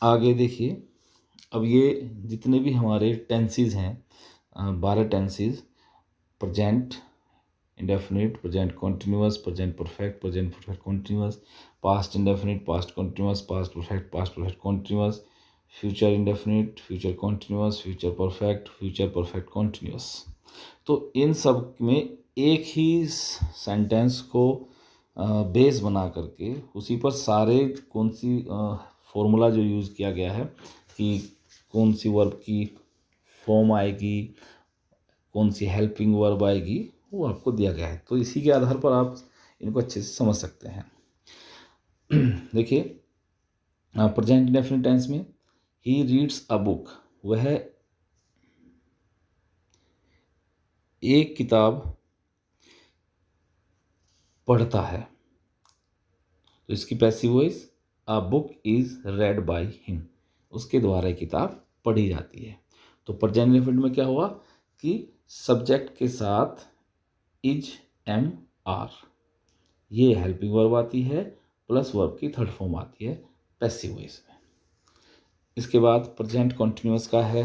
आगे देखिए, अब ये जितने भी हमारे टेंसेस हैं, 12 tenses, present indefinite, present continuous, present perfect continuous, past indefinite, past continuous, past perfect continuous, future indefinite, future continuous, future perfect continuous. तो इन सब में एक ही सेंटेंस को बेस बना करके उसी पर सारे कौन सी फॉर्मूला जो यूज़ किया गया है कि कौन सी वर्ब की फॉर्म आएगी, कौन सी हेल्पिंग वर्ब आएगी, वो आपको दिया गया है। तो इसी के आधार पर आप इनको अच्छे से समझ सकते हैं। देखिए, प्रेजेंट इंडेफिनिट टेंस में ही रीड्स अ बुक, वह एक किताब पढ़ता है। तो इसकी passive voice a book is red by him, उसके द्वारा एक किताब पढ़ी जाती है। तो प्रेजेंट इंडेफिनिट में क्या हुआ कि सब्जेक्ट के साथ इज, एम, आर, ये हेल्पिंग वर्ब आती है, प्लस वर्ब की थर्ड फॉर्म आती है पैसिव वॉइस में। इसके बाद प्रेजेंट कॉन्टिन्यूअस का है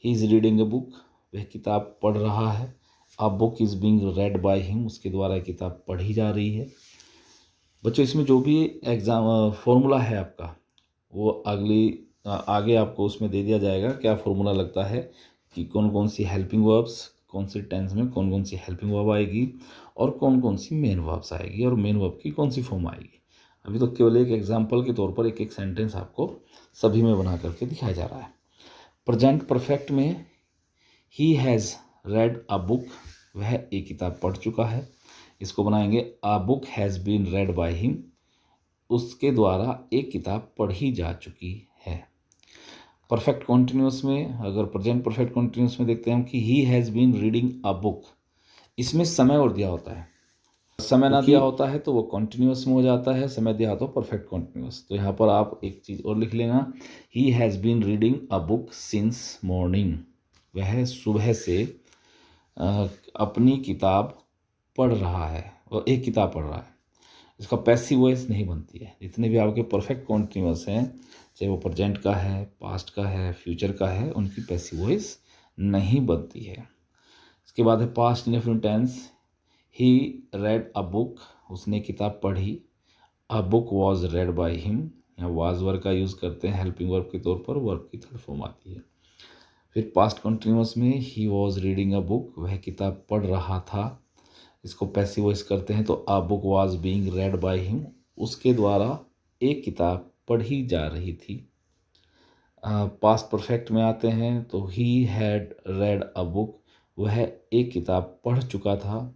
he is reading a book, वह किताब पढ़ रहा है। A book is being red by him, उसके द्वारा किताब पढ़ी जा रही है। बच्चों, इसमें जो भी एग्जाम फॉर्मूला है आपका, वो आगे आपको उसमें दे दिया जाएगा। क्या फॉर्मूला लगता है कि कौन कौन सी हेल्पिंग वर्ब्स, कौन से टेंस में कौन कौन सी हेल्पिंग वर्ब आएगी और कौन कौन सी मेन वर्ब्स आएगी और मेन वर्ब की कौन सी फॉर्म आएगी। अभी तो केवल एक एग्जाम्पल के तौर पर एक एक सेंटेंस आपको सभी में बना करके दिखाया जा रहा है। प्रेजेंट परफेक्ट में he has read a book, वह एक किताब पढ़ चुका है। इसको बनाएंगे a book has been read by him, उसके द्वारा एक किताब पढ़ी जा चुकी है। परफेक्ट कॉन्टिन्यूअस में, अगर प्रेजेंट परफेक्ट कॉन्टिन्यूअस में देखते हैं हम कि he has been reading a book, इसमें समय और दिया होता है। समय ना दिया होता है तो वो कॉन्टिन्यूअस में हो जाता है, समय दिया होता है परफेक्ट कॉन्टिन्यूअस। तो यहाँ पर आप एक चीज़ और लिख लेना, he has been reading a book since morning, वह सुबह से अपनी किताब पढ़ रहा है और एक किताब पढ़ रहा है। इसका पैसिव वॉइस नहीं बनती है। जितने भी आपके परफेक्ट कॉन्टिन्यूअस हैं, चाहे वो प्रेजेंट का है, पास्ट का है, फ्यूचर का है, उनकी पैसिव वॉइस नहीं बनती है। इसके बाद है past indefinite tense, he read a book, उसने किताब पढ़ी। A book was read by him, यहाँ वाज वर्ब का यूज़ करते हैं हेल्पिंग वर्ब के तौर पर, वर्ब की थर्ड फॉर्म आती है। फिर पास्ट कंटिन्यूअस में he was reading a book, वह किताब पढ़ रहा था। इसको पैसिव वॉइस करते हैं तो a book was being red by him, उसके द्वारा एक किताब पढ़ी जा रही थी। पास्ट परफेक्ट में आते हैं तो he had read a book, वह एक किताब पढ़ चुका था।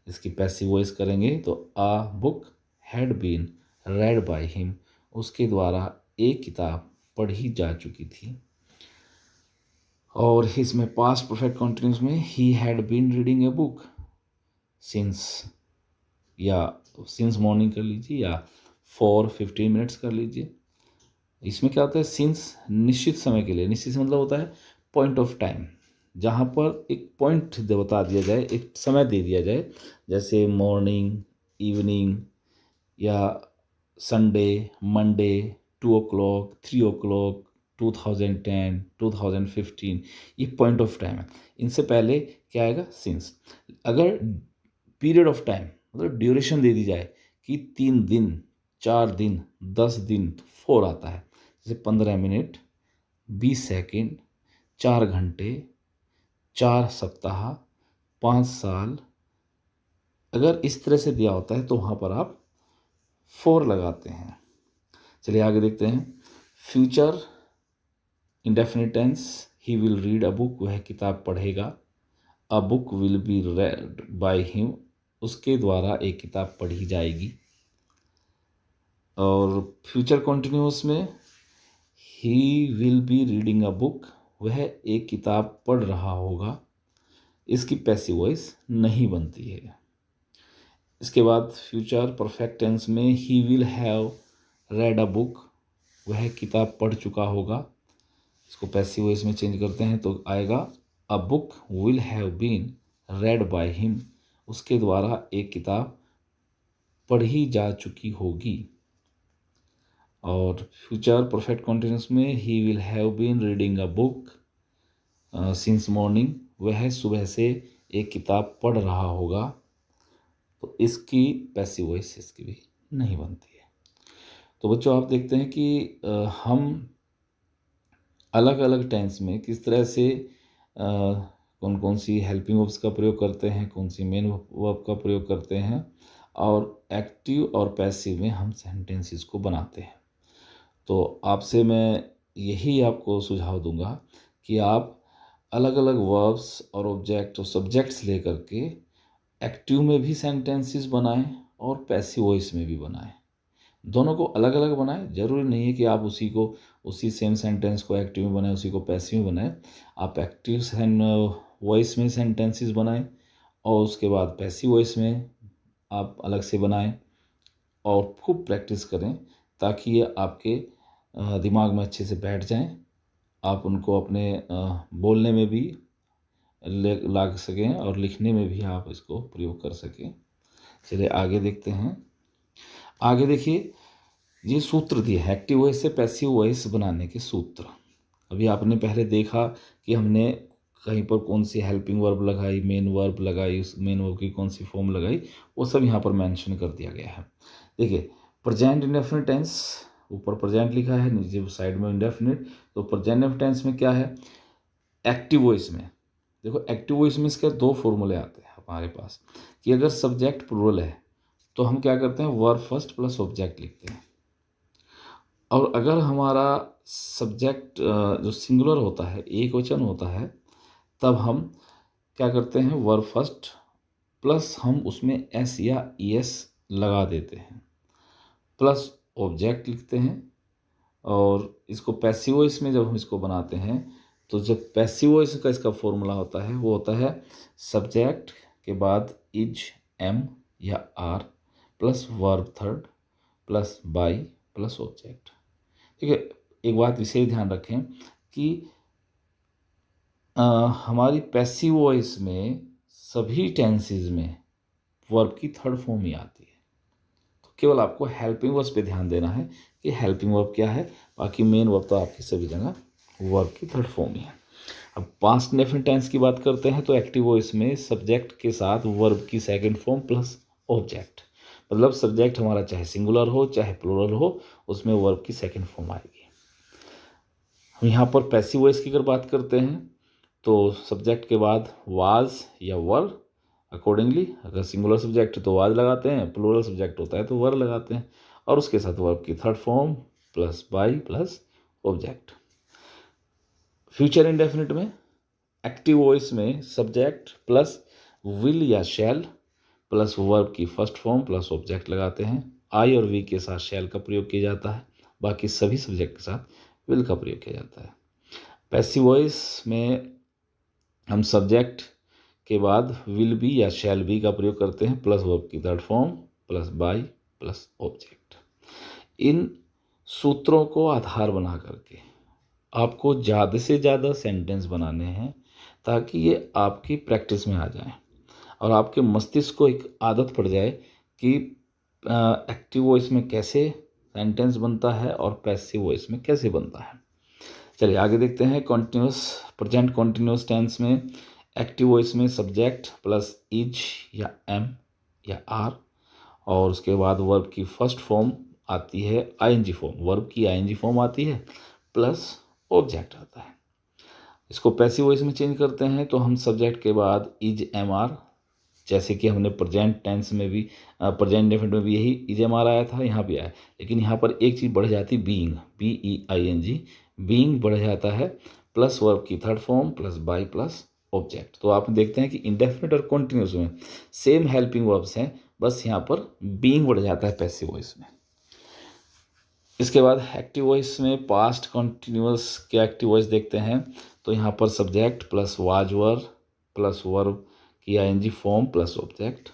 इसकी पैसिव वॉइस करेंगे तो a book had been read by him, उसके द्वारा एक किताब पढ़ी जा चुकी थी। और इसमें पास्ट परफेक्ट कंटिन्यूअस में he had been reading a book since, या सिंस मॉर्निंग कर लीजिए या फॉर 15 मिनट्स कर लीजिए। इसमें क्या होता है, सिंस निश्चित समय के लिए, निश्चित मतलब होता है पॉइंट ऑफ टाइम, जहाँ पर एक पॉइंट बता दिया जाए, एक समय दे दिया जाए, जैसे मॉर्निंग, इवनिंग या संडे, मंडे, 2 o'clock, 3 o'clock, 2010, 2015, ये पॉइंट ऑफ टाइम है। इनसे पहले क्या आएगा, सिंस। अगर पीरियड ऑफ टाइम मतलब ड्यूरेशन दे दी जाए कि 3 दिन, 4 दिन, 10 दिन, तो 4 आता है। जैसे 15 मिनट, 20 सेकेंड, 4 घंटे, 4 सप्ताह, 5 साल, अगर इस तरह से दिया होता है तो वहाँ पर आप 4 लगाते हैं। चलिए आगे देखते हैं। Future indefinite tense, he will read a book, वह किताब पढ़ेगा। A book will be read by him, उसके द्वारा एक किताब पढ़ी जाएगी। और फ्यूचर कॉन्टिन्यूअस में he will be reading a book, वह एक किताब पढ़ रहा होगा। इसकी पैसिव वॉइस नहीं बनती है। इसके बाद फ्यूचर परफेक्ट टेंस में he will have read a book, वह किताब पढ़ चुका होगा। इसको पैसिव वॉइस में चेंज करते हैं तो आएगा a book will have been read by him, उसके द्वारा एक किताब पढ़ी जा चुकी होगी। और फ्यूचर परफेक्ट कॉन्टिन्यूस में he will have been reading a book since morning, वह सुबह से एक किताब पढ़ रहा होगा, तो इसकी पैसिव वॉइस इसकी भी नहीं बनती है। तो बच्चों आप देखते हैं कि हम अलग अलग टेंस में किस तरह से कौन कौन सी हेल्पिंग वर्ब्स का प्रयोग करते हैं, कौन सी मेन वर्ब का प्रयोग करते हैं, और एक्टिव और पैसिव में हम सेंटेंसेस को बनाते हैं। तो आपसे मैं यही आपको सुझाव दूंगा कि आप अलग अलग वर्ब्स और ऑब्जेक्ट और सब्जेक्ट्स लेकर के एक्टिव में भी सेंटेंसेस बनाएं और पैसिव वॉइस में भी बनाएं। दोनों को अलग अलग बनाएं। ज़रूरी नहीं है कि आप उसी सेम सेंटेंस को एक्टिव में बनाएं, उसी को पैसिव में बनाएं। आप एक्टिव वॉइस में सेंटेंसेस बनाएं और उसके बाद पैसिव वॉइस में आप अलग से बनाएं और खूब प्रैक्टिस करें ताकि ये आपके दिमाग में अच्छे से बैठ जाएं, आप उनको अपने बोलने में भी ला सकें और लिखने में भी आप इसको प्रयोग कर सकें। चलिए आगे देखते हैं। आगे देखिए, ये सूत्र दिए हैं एक्टिव वॉइस से पैसिव वॉइस बनाने के सूत्र। अभी आपने पहले देखा कि हमने कहीं पर कौन सी हेल्पिंग वर्ब लगाई, मेन वर्ब लगाई, उस मेन वर्ब की कौन सी फॉर्म लगाई, वो सब यहाँ पर मेंशन कर दिया गया है। देखिए प्रेजेंट इंडेफिनिट टेंस, ऊपर प्रेजेंट लिखा है, नीचे साइड में इंडेफिनिट। तो प्रेजेंट इंडेफिनिट टेंस में क्या है, एक्टिव वॉइस में देखो, एक्टिव वॉइस में इसके दो फॉर्मूले आते हैं हमारे पास कि अगर सब्जेक्ट प्लूरल है तो हम क्या करते हैं, वर्ब फर्स्ट प्लस ऑब्जेक्ट लिखते हैं, और अगर हमारा सब्जेक्ट जो सिंगुलर होता है, एक वचन होता है, तब हम क्या करते हैं, वर्ब फर्स्ट प्लस हम उसमें एस या ईएस लगा देते हैं, प्लस ऑब्जेक्ट लिखते हैं। और इसको पैसिव वॉइस में जब हम इसको बनाते हैं, तो जब पैसिव वॉइस का इसका फॉर्मूला होता है वो होता है सब्जेक्ट के बाद इज, एम या are plus verb third plus by plus object. ठीक है, एक बात विशेष ध्यान रखें कि हमारी पैसिव वॉइस में सभी टेंसेस में वर्ब की थर्ड फॉर्म ही आती है। तो केवल आपको हेल्पिंग वर्ब्स पे ध्यान देना है कि हेल्पिंग वर्ब क्या है, बाकी मेन वर्ब तो आपकी सभी जगह वर्ब की थर्ड फॉर्म ही है। अब पास्ट इंडेफिनिट टेंस की बात करते हैं तो एक्टिव वॉइस में सब्जेक्ट के साथ वर्ब की सेकंड फॉर्म प्लस ऑब्जेक्ट, मतलब सब्जेक्ट हमारा चाहे सिंगुलर हो चाहे प्लूरल हो, उसमें वर्ब की सेकंड फॉर्म आएगी। हम यहाँ पर पैसिव वॉइस की अगर बात करते हैं तो सब्जेक्ट के बाद वाज या वर अकॉर्डिंगली, अगर सिंगुलर सब्जेक्ट तो वाज लगाते हैं, प्लूरल सब्जेक्ट होता है तो वर लगाते हैं, और उसके साथ वर्ब की third form plus by plus object. Future indefinite में एक्टिव वॉइस में सब्जेक्ट प्लस विल या शैल प्लस वर्ब की फर्स्ट फॉर्म प्लस ऑब्जेक्ट लगाते हैं। आई और वी के साथ शैल का प्रयोग किया जाता है, बाकी सभी सब्जेक्ट के साथ विल का प्रयोग किया जाता है। पैसिव वॉइस में हम सब्जेक्ट के बाद विल बी या शैल बी का प्रयोग करते हैं, प्लस वर्ब की third form plus by plus object. इन सूत्रों को आधार बना करके आपको ज़्यादा से ज़्यादा सेंटेंस बनाने हैं ताकि ये आपकी प्रैक्टिस में आ जाए और आपके मस्तिष्क को एक आदत पड़ जाए कि एक्टिव वॉइस में कैसे सेंटेंस बनता है और पैसिव वॉइस में कैसे बनता है। चलिए आगे देखते हैं। कॉन्टिन्यूस प्रेजेंट कॉन्टिन्यूस टेंस में एक्टिव वॉइस में सब्जेक्ट प्लस इज या एम या आर, और उसके बाद वर्ब की फर्स्ट फॉर्म आती है आईएनजी फॉर्म, वर्ब की आईएनजी फॉर्म आती है प्लस ऑब्जेक्ट आता है। इसको पैसिव वॉइस में चेंज करते हैं तो हम सब्जेक्ट के बाद इज एम आर, जैसे कि हमने प्रेजेंट टेंस में भी प्रेजेंट इंडेफिनिट में भी यही इज एम आर आया था, यहाँ भी आया, लेकिन यहाँ पर एक चीज़ बढ़ जाती, बीइंग, BEING, बीइंग बढ़ जाता है प्लस वर्ब की third form plus by plus object. तो आप देखते हैं कि इंडेफिनिट और कॉन्टिन्यूस में सेम हेल्पिंग वर्ब्स हैं, बस यहाँ पर बीइंग बढ़ जाता है पैसिव वॉइस में। इसके बाद एक्टिव वॉइस में पास्ट कॉन्टिन्यूस के एक्टिव वॉइस देखते हैं तो यहाँ पर subject plus was were plus verb की आईएनजी फॉर्म प्लस ऑब्जेक्ट।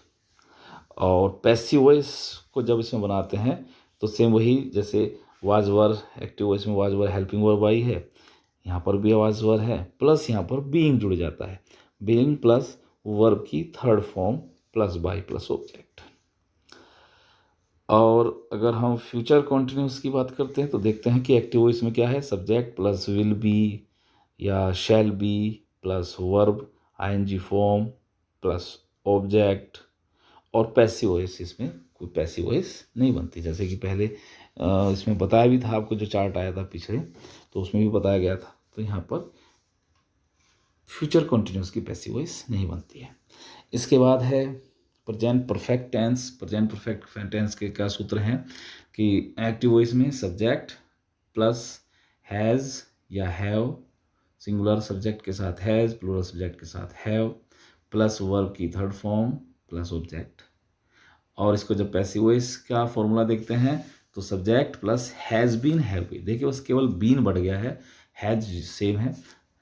और पैसिव वॉइस को जब इसमें बनाते हैं तो सेम वही, जैसे वाज वर एक्टिव वॉइस में was were helping verb I है, यहाँ पर भी वाज वर है, प्लस यहाँ पर बीइंग जुड़ जाता है, बीइंग प्लस वर्ब की third form plus by plus object. और अगर हम फ्यूचर कॉन्टिन्यूस की बात करते हैं तो देखते हैं कि एक्टिव वॉइस में क्या है, सब्जेक्ट प्लस विल बी या shall be plus verb ING form plus object, और पैसिव वॉइस, इसमें कोई पैसिव वॉइस नहीं बनती। जैसे कि पहले इसमें बताया भी था आपको, जो चार्ट आया था पिछले, तो उसमें भी बताया गया था। तो यहाँ पर फ्यूचर कॉन्टिन्यूस की पैसिव वॉइस नहीं बनती है। इसके बाद है present perfect tense. Present perfect tense के क्या सूत्र हैं कि एक्टिव वॉइस में सब्जेक्ट प्लस हैज़ या हैव, सिंगुलर सब्जेक्ट के साथ हैज़, प्लूरल सब्जेक्ट के साथ हैव, प्लस वर्ब की थर्ड फॉर्म प्लस ऑब्जेक्ट। और इसको जब पैसिव वॉइस का फॉर्मूला देखते हैं तो subject plus has been have been, देखिए बस केवल बीन बढ़ गया है, हैज़ सेम है,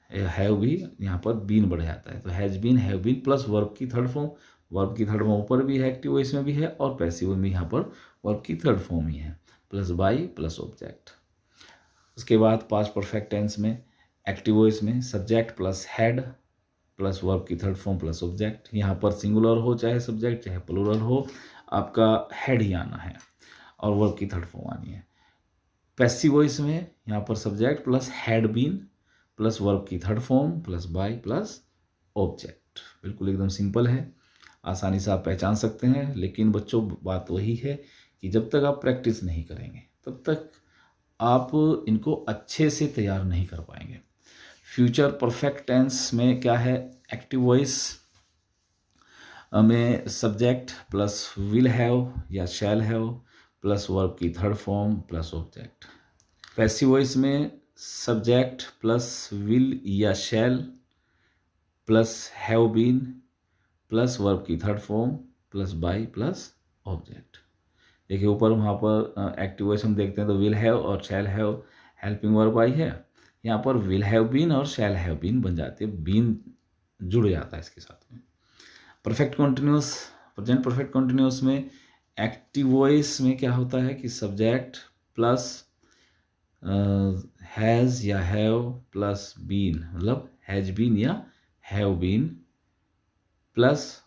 हैव भी यहाँ पर बीन बढ़ जाता है। तो has been have been plus verb की थर्ड फॉर्म, वर्ब की थर्ड फॉर्म ऊपर भी है, एक्टिव वॉइस में भी है, और पैसिव में यहाँ पर वर्ब की थर्ड फॉर्म ही है, प्लस बाई प्लस ऑब्जेक्ट। उसके बाद पास्ट परफेक्ट टेंस में एक्टिव वॉइस में subject plus had plus verb की थर्ड फॉर्म प्लस ऑब्जेक्ट। यहाँ पर सिंगुलर हो चाहे सब्जेक्ट, चाहे प्लूरल हो, आपका हैड ही आना है और वर्ब की थर्ड फॉर्म आनी है। पैसिव वॉइस में यहाँ पर subject plus had been plus verb की third form plus by plus object. बिल्कुल एकदम सिंपल है, आसानी से आप पहचान सकते हैं। लेकिन बच्चों बात वही है कि जब तक आप प्रैक्टिस नहीं करेंगे तब तक आप इनको अच्छे से तैयार नहीं कर पाएंगे। फ्यूचर परफेक्ट टेंस में क्या है, एक्टिव वॉइस में सब्जेक्ट प्लस विल हैव या शैल हैव प्लस वर्ब की third form plus object. Passive voice में सब्जेक्ट प्लस विल या shall plus have been plus verb की third form plus by plus object. देखिए ऊपर वहाँ पर एक्टिव वॉइस हम देखते हैं तो विल हैव और shall have helping verb I है, यहाँ पर विल हैव बीन और शैल हैव बीन बन जाती है, बीन जुड़ जाता है इसके साथ में। Perfect continuous, present perfect continuous में एक्टिव वॉइस में क्या होता है कि सब्जेक्ट प्लस हैज़ या हैव प्लस बीन, मतलब हैज बीन या हैव बीन प्लस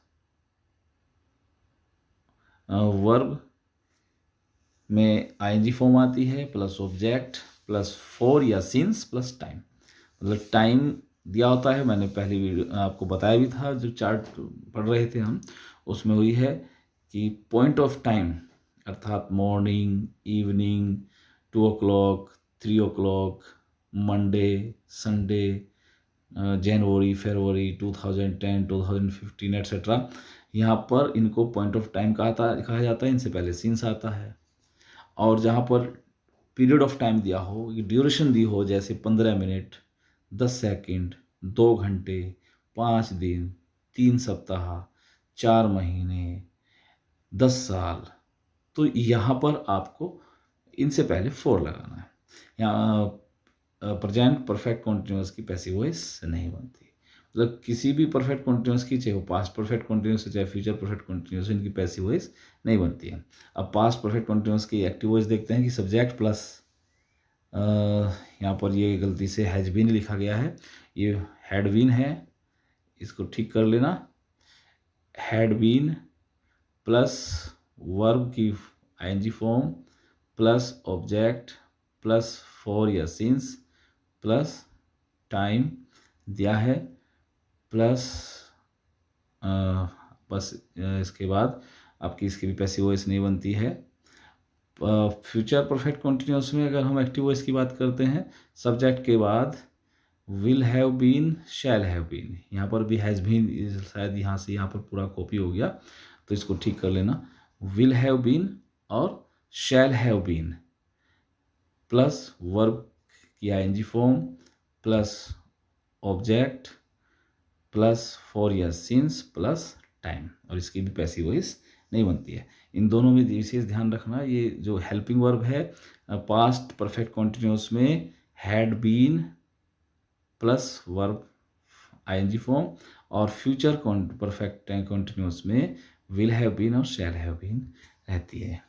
वर्ब में आईएनजी फॉर्म आती है प्लस ऑब्जेक्ट प्लस फॉर या सिंस प्लस टाइम। मतलब टाइम दिया होता है, मैंने पहली वीडियो आपको बताया भी था, जो चार्ट पढ़ रहे थे हम, उसमें वही है कि पॉइंट ऑफ टाइम अर्थात morning, evening, 2 o'clock, 3 o'clock, Monday, Sunday, जनवरी, फरवरी 2010, 2015 एट्सेट्रा, यहाँ पर इनको पॉइंट ऑफ टाइम कहा जाता है, इनसे पहले सिंस आता है। और जहाँ पर पीरियड ऑफ टाइम दिया हो, ये ड्यूरेशन दी हो, जैसे 15 मिनट, 10 सेकंड, 2 घंटे, 5 दिन, 3 सप्ताह, 4 महीने, 10 साल, तो यहाँ पर आपको इनसे पहले फॉर लगाना है। यहाँ प्रेजेंट परफेक्ट कॉन्टिन्यूस की पैसिव वॉइस नहीं बनती। मतलब किसी भी परफेक्ट कॉन्टिन्यूस की, चाहे वो पास्ट परफेक्ट कॉन्टिन्यूस है चाहे फ्यूचर परफेक्ट कॉन्टिन्यूस, इनकी पैसिव वॉइस नहीं बनती है। अब पास्ट परफेक्ट कॉन्टिन्यूस की एक्टिव वॉइस देखते हैं कि सब्जेक्ट प्लस, यहाँ पर ये गलती से हैज बीन लिखा गया है, ये हैड बीन है, इसको ठीक कर लेना। हैड बीन प्लस वर्ब की ING form plus object plus for या सिंस प्लस टाइम दिया है प्लस बस इसके बाद आपकी इसकी भी पैसिव वॉइस नहीं बनती है। फ्यूचर परफेक्ट कॉन्टिन्यूस में अगर हम एक्टिव वॉइस की बात करते हैं, सब्जेक्ट के बाद will have been, shall have been, यहाँ पर भी हैज़ बीन शायद यहाँ से यहाँ पर पूरा कॉपी हो गया, तो इसको ठीक कर लेना। विल हैव बीन और shall have been plus verb की ING form plus object plus for या सिंस प्लस टाइम, और इसकी भी पैसिव वॉइस नहीं बनती है। इन दोनों में विशेष ध्यान रखना, ये जो हेल्पिंग वर्ब है पास्ट परफेक्ट कॉन्टिन्यूस में had been plus verb ING form, और फ्यूचर परफेक्ट कॉन्टिन्यूस में विल हैव बीन और शैल हैव बीन रहती है।